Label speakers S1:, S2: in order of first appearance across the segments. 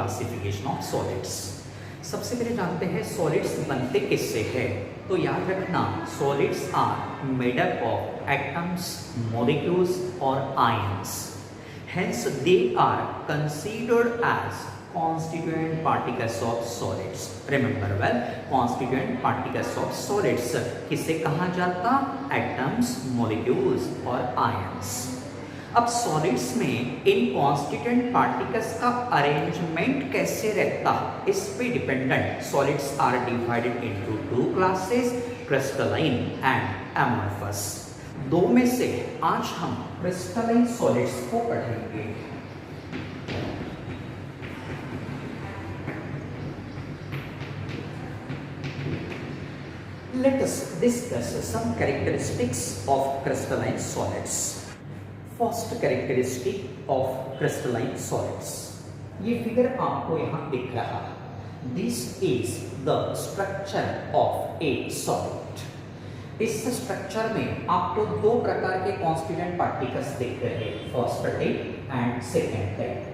S1: Classification of solids. सबसे पहले जानते हैं सॉलिड्स बनते किससे है। तो याद रखना solids are made up of atoms, molecules और ions. Hence they are considered as constituent particles of solids. Remember well, constituent particles of solids किसे कहा जाता? एटम्स, मॉलिक्यूल्स और आयंस। अब सॉलिड्स में इन कॉन्स्टिट्यूएंट पार्टिकल्स का अरेंजमेंट कैसे रहता इस पे dependent. Solids are divided into two classes, crystalline and amorphous. दो में से आज हम क्रिस्टलाइन सॉलिड्स को पढ़ेंगे। Let us discuss some characteristics of crystalline solids. First characteristic of crystalline solids. ये फिगर आपको यहाँ दिख रहा है। This is the structure of a solid. इस स्ट्रक्चर में आपको दो प्रकार के कॉन्स्टिट्यूएंट पार्टिकल्स दिख रहे हैं, first type and second type.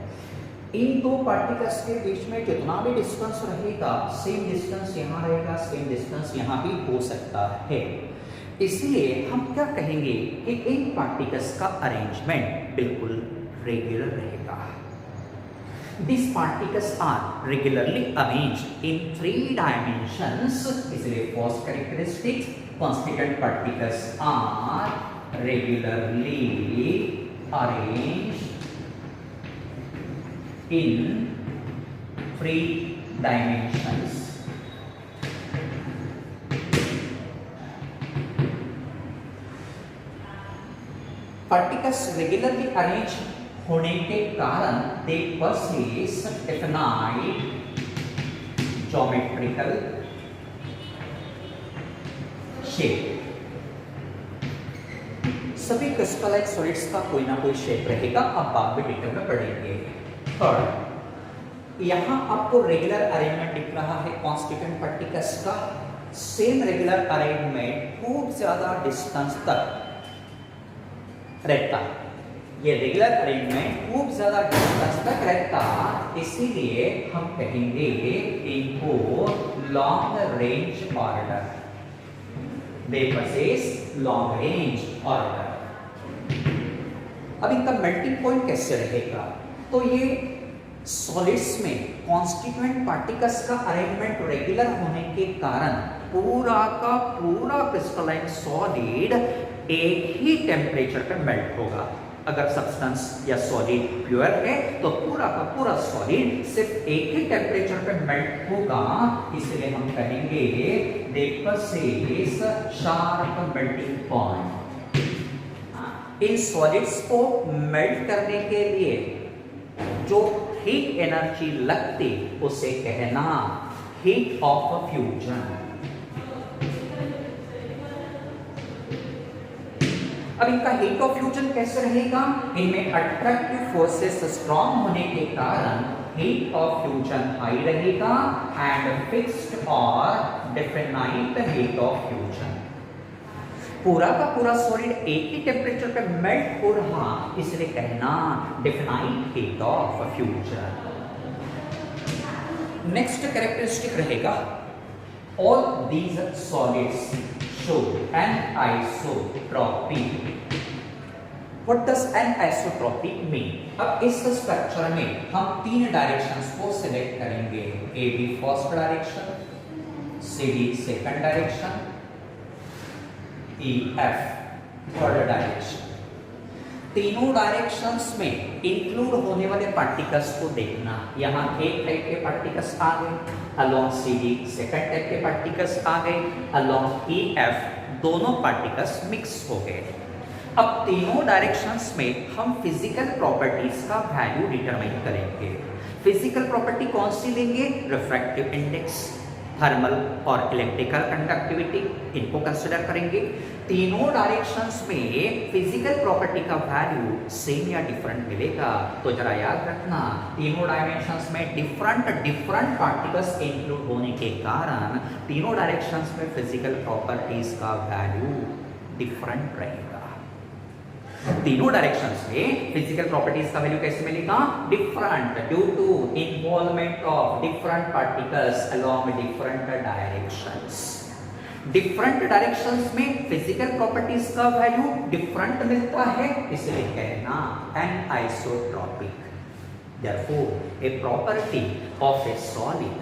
S1: इन दो पार्टिकल्स के बीच में जितना भी डिस्टेंस रहेगा, सेम डिस्टेंस यहाँ रहेगा, सेम डिस्टेंस यहाँ भी हो सकता है। इसलिए हम क्या कहेंगे कि इन पार्टिकल्स का अरेंजमेंट बिल्कुल रेगुलर रहेगा। These particles are regularly arranged in 3 dimensions. इसलिए first characteristic, constituent particles are regularly arranged in 3 dimensions. Particles regularly arranged होने के कारण they possess definite geometrical shape. सभी क्रिस्टलाइन सॉलिड्स का कोई ना कोई शेप रहेगा, अब बाद में डिटेल में पढ़ेंगे। थर्ड, यहाँ आपको रेगुलर अरेंजमेंट दिख रहा है कॉन्स्टिट्यूएंट पार्टिकल्स का। सेम रेगुलर अरेंजमेंट खूब ज्यादा डिस्टेंस तक रहता। ये रेगुलर अरेंजमेंट खूब ज्यादा डिस्टेंस तक रहता, इसीलिए हम कहेंगे इनको लॉन्ग रेंज ऑर्डर। दे possess लॉन्ग रेंज ऑर्डर। अब इनका मेल्टिंग पॉइंट कैसे रहेगा? तो ये सॉलिड्स में कॉन्स्टिट्यूएंट पार्टिकल्स का अरेंजमेंट रेगुलर होने के कारण पूरा का पूरा क्रिस्टलाइन सॉलिड एक ही टेम्परेचर पर मेल्ट होगा। अगर सब्सटेंस या सॉलिड प्योर है तो पूरा का पूरा सॉलिड सिर्फ एक ही टेम्परेचर पर मेल्ट होगा, इसलिए हम कहेंगे दे possess sharp melting point. In solids को मेल्ट करने के लिए जो हीट एनर्जी लगती उसे कहना हीट ऑफ फ्यूजन। अब इनका हीट ऑफ फ्यूजन कैसे रहेगा? इनमें अट्रैक्टिव फोर्सेस स्ट्रॉन्ग होने के कारण हीट ऑफ फ्यूजन हाई रहेगा एंड फिक्स्ड और डेफिनाइट हीट ऑफ फ्यूजन। पूरा का पूरा सॉलिड एक ही टेम्परेचर पे मेल्ट हो रहा, इसलिए कहना definite heat of fusion. Next characteristic रहेगा all these solids show anisotropy. What does anisotropy mean? अब इस स्ट्रक्चर में हम 3 डायरेक्शंस को सिलेक्ट करेंगे, A B first direction, C D second direction, E F third direction. तीनों डायरेक्शंस में include होने वाले पार्टिकल्स को देखना। यहाँ एक टाइप के पार्टिकल्स आ गए, along C D second type के पार्टिकल्स आ गए, अलोंग ई एफ दोनों पार्टिकल्स मिक्स हो गए। अब तीनों डायरेक्शंस में हम फिजिकल प्रॉपर्टीज का वैल्यू डिटरमाइन करेंगे। फिजिकल प्रॉपर्टी कौन सी लेंगे? रिफ्रैक्टिव इंडेक्स, थर्मल और इलेक्ट्रिकल कंडक्टिविटी, इनको कंसिडर करेंगे। तीनों डायरेक्शंस में फिजिकल प्रॉपर्टी का वैल्यू सेम या डिफरेंट मिलेगा। तो जरा याद रखना तीनों डायमेंशंस में डिफरेंट पार्टिकल्स इंक्लूड होने के कारण तीनों डायरेक्शंस में फिजिकल प्रॉपर्टीज का वैल्यू डिफरेंट रहेगा। तीनों डायरेक्शंस में फिजिकल प्रॉपर्टीज का वैल्यू कैसे मिलेगा? Different due to involvement of different particles along different directions. Different directions में फिजिकल प्रॉपर्टीज का वैल्यू डिफरेंट मिलता है, इसलिए कहना anisotropic. Therefore, a property of a solid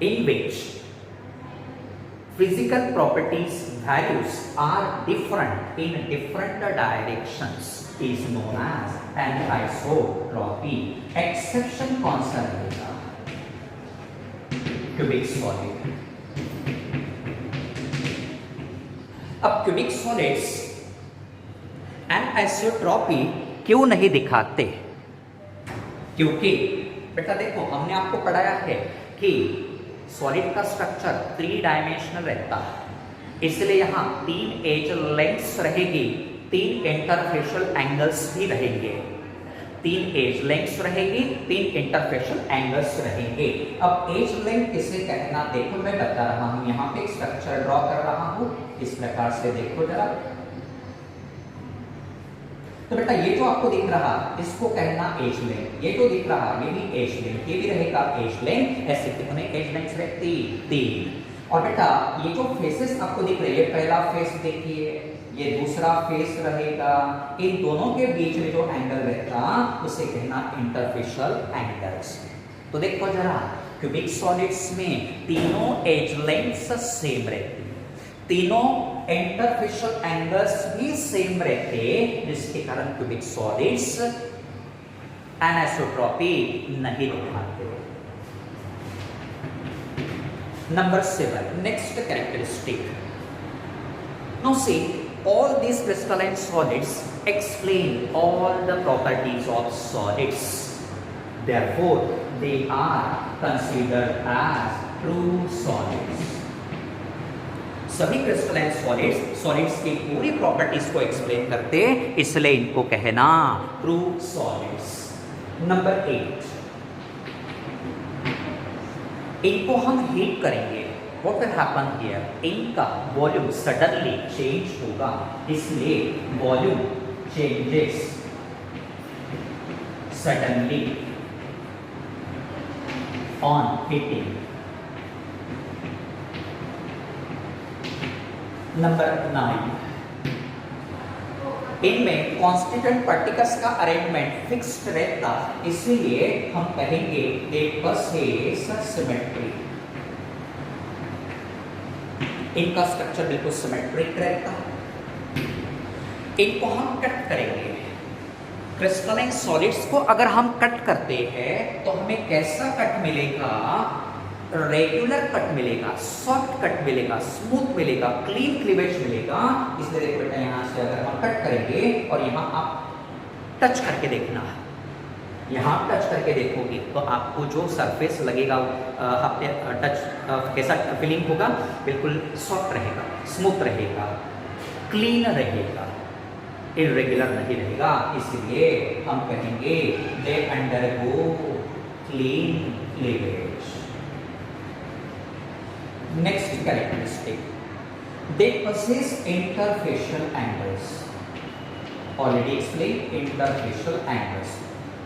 S1: in which physical properties values are different in different directions is known as anisotropy. Exception कौन सा रहेगा? Cubic solid. अब क्यूबिक सॉलिड्स एनिसोट्रॉपी क्यों नहीं दिखाते? क्योंकि बेटा देखो, हमने आपको पढ़ाया है कि सॉलिड का स्ट्रक्चर 3 डायमेंशनल रहता है, इसलिए यहां 3 एज लेंथ्स रहेगी, 3 इंटरफेशियल एंगल्स भी रहेंगे, 3 एज लेंथ्स रहेगी, 3 इंटरफेशियल एंगल्स रहेंगे। अब एज लेंथ किसे कहना, देखो मैं बता रहा हूं, यहां पे स्ट्रक्चर ड्रॉ कर रहा हूं, इस प्रकार से देखो जरा। तो बेटा ये जो आपको दिख रहा, इसको कहना एज लेंथ, ये जो दिख रहा ये भी एज लेंथ, ये भी रहेगा एज लेंथ। ऐसे कितने एज लेंथ्स रहती? 3। और बेटा ये जो फेसेस आपको दिख रहे, ये पहला फेस देखिए, ये दूसरा फेस रहेगा, इन दोनों के बीच में जो एंगल रहता उसे कहना इंटरफेशियल एंगल्स। तो देखो जरा, क्यूबिक सॉलिड्स में तीनों एज लेंथ्स सेम रहती, तीनों इंटरफेशियल एंगल्स भी सेम रहते, जिसके कारण क्यूबिक सॉलिड्स एनिसोट्रॉपी नहीं दिखाते। Number 7, next characteristic. Now see, all these crystalline solids explain all the properties of solids. Therefore, they are considered as true solids. सभी crystalline solids की पूरी प्रॉपर्टीज को एक्सप्लेन करते, इसलिए इनको कहना ट्रू सॉलिड्स। नंबर 8, इनको हम हीट करेंगे, व्हाट विल हैपन हियर? इनका वॉल्यूम सडनली चेंज होगा, इसलिए volume changes suddenly on heating. Number 9, इनमें कॉन्स्टिट्यूएंट पार्टिकल्स का अरेंजमेंट फिक्स्ड रहता, इसलिए हम कहेंगे दे पसेस सिमेट्री। इनका स्ट्रक्चर बिल्कुल सिमेट्रिक रहता। इनको हम कट करेंगे, क्रिस्टलाइन सॉलिड्स को अगर हम कट करते हैं तो हमें कैसा कट मिलेगा? रेगुलर कट मिलेगा, सॉफ्ट कट मिलेगा, स्मूथ मिलेगा, क्लीन क्लीवेज मिलेगा। इसलिए देखो बेटा, यहां से अगर हम कट करेंगे और यहां आप टच करके देखना, यहां टच करके देखोगे तो आपको जो सरफेस लगेगा, आपने टच कैसा फीलिंग होगा? बिल्कुल सॉफ्ट रहेगा, स्मूथ रहेगा, क्लीन रहेगा, इरेगुलर नहीं रहेगा। इसलिए हम कहेंगे they undergo clean cleavage. Next characteristic, they possess interfacial angles. Already explained interfacial angles.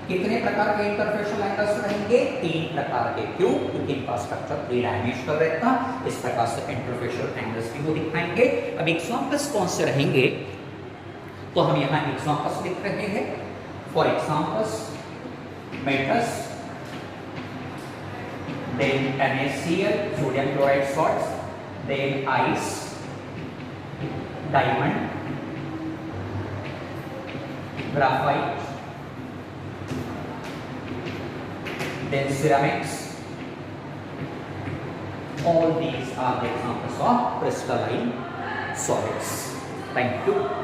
S1: कितने प्रकार के इंटरफेशियल एंगल्स रहेंगे? 3 प्रकार के। क्यों? क्योंकि इनका स्ट्रक्चर 3 डायमेंशनल रहता, इस प्रकार से इंटरफेशियल एंगल्स भी वो दिखाएंगे। अब एग्जांपल्स कौन से रहेंगे? तो हम यहाँ एग्जांपल्स लिख रहे हैं। For examples, metals, then NaCl, sodium chloride salts, then ice, diamond, graphite, then ceramics. All these are the examples of crystalline solids. Thank you.